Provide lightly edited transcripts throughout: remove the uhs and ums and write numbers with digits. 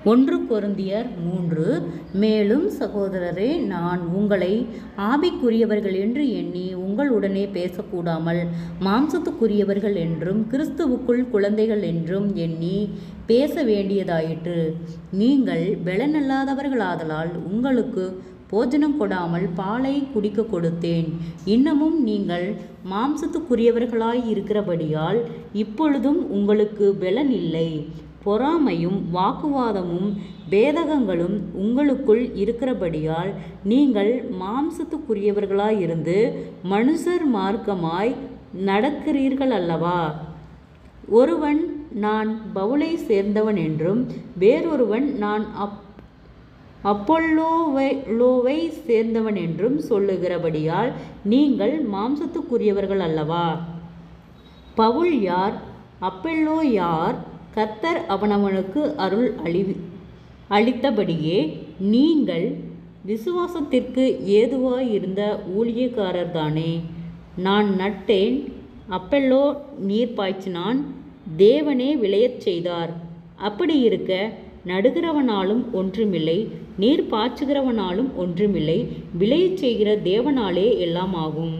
1 கொரிந்தியர் 3. மேலும் சகோதரரே, நான் உங்களை ஆவிக்குரியவர்கள் என்று எண்ணி உங்களுடனே பேசக்கூடாமல் மாம்சத்துக்குரியவர்கள் என்றும் கிறிஸ்துவுக்குள் குழந்தைகள் என்றும் எண்ணி பேச வேண்டியதாயிற்று. நீங்கள் பெலனல்லாதவர்களாதலால் உங்களுக்கு போஜனம் கொடாமல் பாலை குடிக்க கொடுத்தேன். இன்னமும் நீங்கள் மாம்சத்துக்குரியவர்களாய் இருக்கிறபடியால் இப்பொழுதும் உங்களுக்கு பெலன் இல்லை. பொறாமையும் வாக்குவாதமும் பேதகங்களும் உங்களுக்குள் இருக்கிறபடியால் நீங்கள் மாம்சத்துக்குரியவர்களாயிருந்து மனுஷர் மார்க்கமாய் நடக்கிறீர்கள் அல்லவா? ஒருவன் நான் பவுலை சேர்ந்தவன் என்றும் வேறொருவன் நான் அப்பொல்லோவை சேர்ந்தவன் என்றும் சொல்லுகிறபடியால் நீங்கள் மாம்சத்துக்குரியவர்கள் அல்லவா? பவுல் யார்? அப்பொல்லோ யார்? கர்த்தர் அவனவனுக்கு அருள் அளித்தபடியே நீங்கள் விசுவாசத்திற்கு ஏதுவாயிருந்த ஊழியக்காரர்தானே. நான் நட்டேன், அப்பொல்லோ நீர் பாய்ச்சினான், தேவனே விளையச் செய்தார். அப்படி இருக்க நடுகிறவனாலும் ஒன்றுமில்லை, நீர் பாய்ச்சுகிறவனாலும் ஒன்றுமில்லை, விளையச் செய்கிற தேவனாலே எல்லாம் ஆகும்.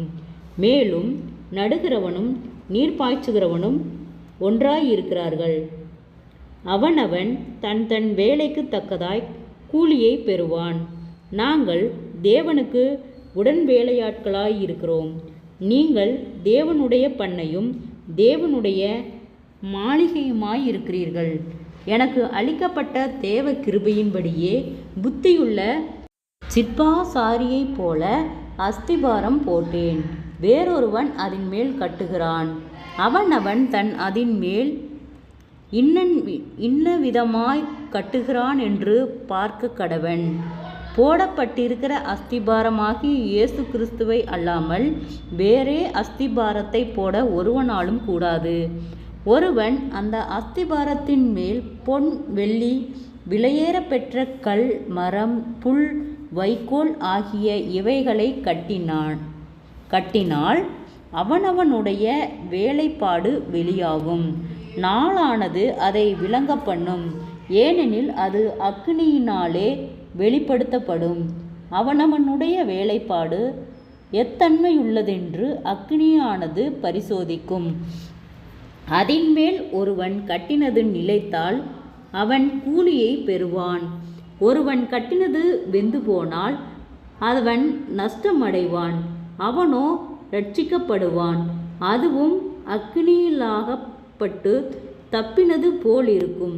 மேலும் நடுகிறவனும் நீர் பாய்ச்சுகிறவனும் ஒன்றாயிருக்கிறார்கள். அவனவன் தன் தன் வேலைக்கு தக்கதாய் கூலியை பெறுவான். நாங்கள் தேவனுக்கு உடன் வேலையாட்களாயிருக்கிறோம். நீங்கள் தேவனுடைய பண்ணையும் தேவனுடைய மாளிகையுமாயிருக்கிறீர்கள். எனக்கு அளிக்கப்பட்ட தேவ கிருபையின்படியே புத்தியுள்ள சிற்பாசாரியைப் போல அஸ்திபாரம் போட்டேன். வேறொருவன் அதன் மேல் கட்டுகிறான். அவனவன் தன் அதன் மேல் இன்ன விதமாய் கட்டுகிறான் என்று பார்க்க கடவன். போடப்பட்டிருக்கிற அஸ்திபாரமாகிய இயேசு கிறிஸ்துவை அல்லாமல் வேறே அஸ்திபாரத்தை போட ஒருவனாலும் கூடாது. ஒருவன் அந்த அஸ்திபாரத்தின் மேல் பொன், வெள்ளி, விலையேற பெற்ற கல், மரம், புல், வைக்கோல் ஆகிய இவைகளை கட்டினால் அவனவனுடைய வேலைப்பாடு வெளியாகும். நாளானது அதை விளங்க பண்ணும். ஏனெனில் அது அக்கினியினாலே வெளிப்படுத்தப்படும். அவனவனுடைய வேலைப்பாடு எத்தன்மையுள்ளதென்று அக்கினியானது பரிசோதிக்கும். அதின்மேல் ஒருவன் கட்டினது நிலைத்தால் அவன் கூலியை பெறுவான். ஒருவன் கட்டினது வெந்து போனால் அவன் நஷ்டமடைவான், அவனோ இரட்சிக்கப்படுவான். அதுவும் அக்கினியிலாகப்பட்டு தப்பினது போல் இருக்கும்.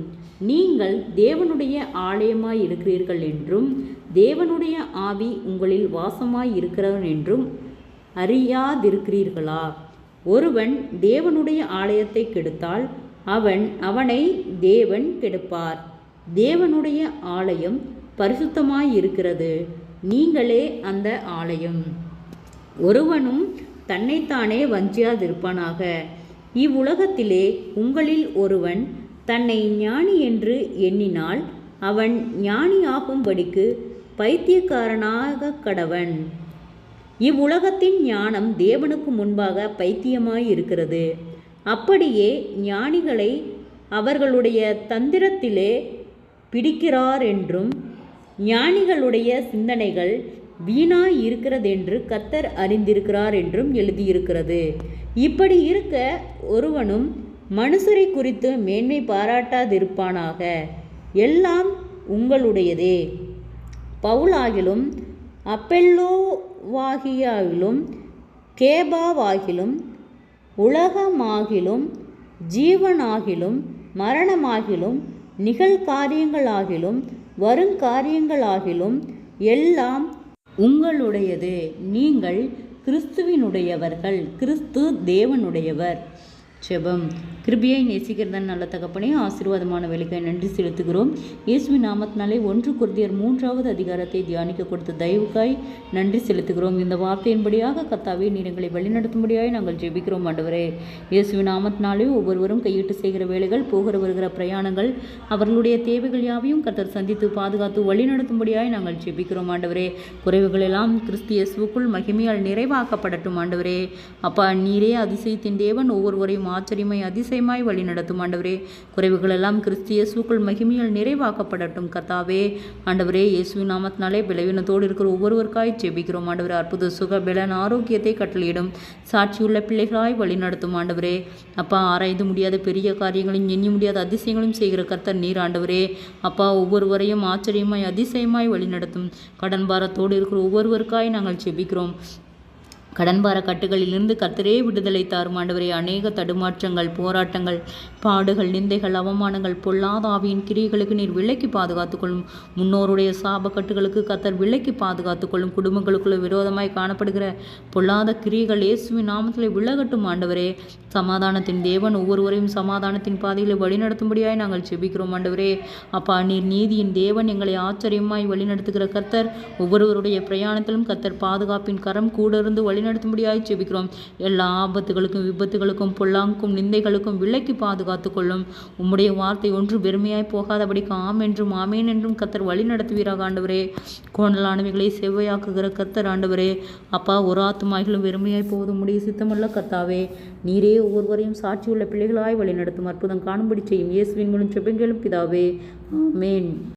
நீங்கள் தேவனுடைய ஆலயமாயிருக்கிறீர்கள் என்றும் தேவனுடைய ஆவி உங்களில் வாசமாயிருக்கிறவன் என்றும் அறியாதிருக்கிறீர்களா? ஒருவன் தேவனுடைய ஆலயத்தை கெடுத்தால் அவனை தேவன் கெடுப்பார். தேவனுடைய ஆலயம் பரிசுத்தமாயிருக்கிறது, நீங்களே அந்த ஆலயம். ஒருவனும் தன்னைத்தானே வஞ்சியாதிருப்பானாக. இவ்வுலகத்திலே உங்களில் ஒருவன் தன்னை ஞானி என்று எண்ணினால் அவன் ஞானியாகும்படிக்கு பைத்தியக்காரனாக கடவன். இவ்வுலகத்தின் ஞானம் தேவனுக்கு முன்பாக பைத்தியமாயிருக்கிறது. அப்படியே ஞானிகளை அவர்களுடைய தந்திரத்திலே பிடிக்கிறாரென்றும் ஞானிகளுடைய சிந்தனைகள் வீணாய் இருக்கிறதென்று கர்த்தர் அறிந்திருக்கிறார் என்றும் எழுதியிருக்கிறது. இப்படி இருக்க ஒருவனும் மனுஷரை குறித்து மேன்மை பாராட்டாதிருப்பானாக. எல்லாம் உங்களுடையதே. பவுலாகிலும் அப்பெல்லோவாகிலும் கேபாவாகிலும் உலகமாகிலும் ஜீவனாகிலும் மரணமாகிலும் நிகழ்காரியங்களாகிலும் வருங்காரியங்களாகிலும் எல்லாம் உங்களுடையது. நீங்கள் கிறிஸ்துவினுடையவர்கள், கிறிஸ்து தேவனுடையவர். ஜெபம். கிருபையை நேசிக்கிறதன் நல்ல தகப்பனே, ஆசீர்வாதமான வேலைக்காய் நன்றி செலுத்துகிறோம். இயேசுவின் நாமத்தினாலே 1 கொரிந்தியர் 3வது அதிகாரத்தை தியானிக்க கொடுத்த தயவுக்காய் நன்றி செலுத்துகிறோம். இந்த வார்த்தையின்படியாக கர்த்தாவே நீர் எங்களை வழிநடத்தும்படியாய் நாங்கள் ஜெபிக்கிறோம். ஆண்டவரே, இயேசுவின் நாமத்தினாலே ஒவ்வொருவரும் கையிட்டு செய்கிற வேலைகள், போகிற வருகிற பிரயாணங்கள், அவர்களுடைய தேவைகள் யாவையும் கர்த்தர் சந்தித்து பாதுகாத்து வழிநடத்தும்படியாய் நாங்கள் ஜெபிக்கிறோம். ஆண்டவரே, குறைவுகள் எல்லாம் கிறிஸ்து இயேசுவுக்குள் மகிமையால் நிறைவாக்கப்படட்டும். ஆண்டவரே அப்பா, நீரே அதிசயத்தின் தேவன், ஒவ்வொருவரையும் ஆச்சரியமாய் அதிசயமாய் வழிநடத்தும் ஆண்டவரே. குறைவுகள் எல்லாம் கிறிஸ்து இயேசுக்குள் மகிமையால் நிறைவாக்கப்படட்டும் கர்த்தாவே. ஆண்டவரே, இயேசுவின் நாமத்தினாலே பலவீனத்தோடு இருக்கிற ஒவ்வொருவருக்காய் ஜெபிக்கிறோம் ஆண்டவரே. அற்புத சுக பலன் ஆரோக்கியத்தை கட்டளையிடும் சாட்சியுள்ள பிள்ளைகளாய் வழிநடத்தும் ஆண்டவரே. அப்பா, ஆராய்ந்து முடியாத பெரிய காரியங்களையும் எண்ணி முடியாத அதிசயங்களையும் செய்கிற கர்த்தர் நீர் ஆண்டவரே. அப்பா, ஒவ்வொருவரையும் ஆச்சரியமாய் அதிசயமாய் வழிநடத்தும். கடன் பாரத்தோடு இருக்கிற ஒவ்வொருவருக்காய் நாங்கள் ஜெபிக்கிறோம். கடன்பார கட்டுகளிலிருந்து கர்த்தரே விடுதலை தாரும் ஆண்டவரே. அநேக தடுமாற்றங்கள், போராட்டங்கள், பாடுகள், நிந்தைகள், அவமானங்கள், பொல்லாத ஆவியின் கிரியைகளுக்கு நீர் விலக்கி பாதுகாத்துக்கொள்ளும். முன்னோருடைய சாப கட்டுகளுக்கு கர்த்தர் விலக்கி பாதுகாத்துக்கொள்ளும். குடும்பங்களுக்குள்ள விரோதமாய் காணப்படுகிற பொல்லாத கிரியைகள் இயேசுவின் நாமத்திலே விலகட்டும் ஆண்டவரே. சமாதானத்தின் தேவன் ஒவ்வொருவரையும் சமாதானத்தின் பாதைகளை வழிநடத்தும்படியாய் நாங்கள் ஜெபிக்கிறோம் ஆண்டவரே. அப்பா, நீர் நீதியின் தேவன், எங்களை ஆச்சரியமாய் வழிநடத்துகிற கர்த்தர். ஒவ்வொருவருடைய பிரயாணத்திலும் கர்த்தர் பாதுகாப்பின் கரம் கூட இருந்து வழிநடத்தும்படியாய் ஜெபிக்கிறோம். எல்லா ஆபத்துகளுக்கும், விபத்துகளுக்கும், பொல்லாங்கும், நிந்தைகளுக்கும் விலக்கி பாதுகாத்துக் கொள்ளும். உம்முடைய வார்த்தை ஒன்று வெறுமையாய் போகாதபடிக்கு ஆம் என்றும் ஆமேன் என்றும் கர்த்தர் வழி நடத்துவீராக ஆண்டவரே. கோணலானவைகளை செவ்வையாக்குகிற கர்த்தர் ஆண்டவரே. அப்பா, ஒரு ஆத்துமாய்களும் வெறுமையாய் போவது உம்முடைய சித்தமல்ல கர்த்தாவே. நீரே ஒவ்வொருவரையும் சாட்சியுள்ள பிள்ளைகளாய் வழிநடத்தும். அற்புதம் காணும்படி செய்யும். இயேசுவின் மூலம் ஜெபங்களும் பிதாவே, ஆமேன்.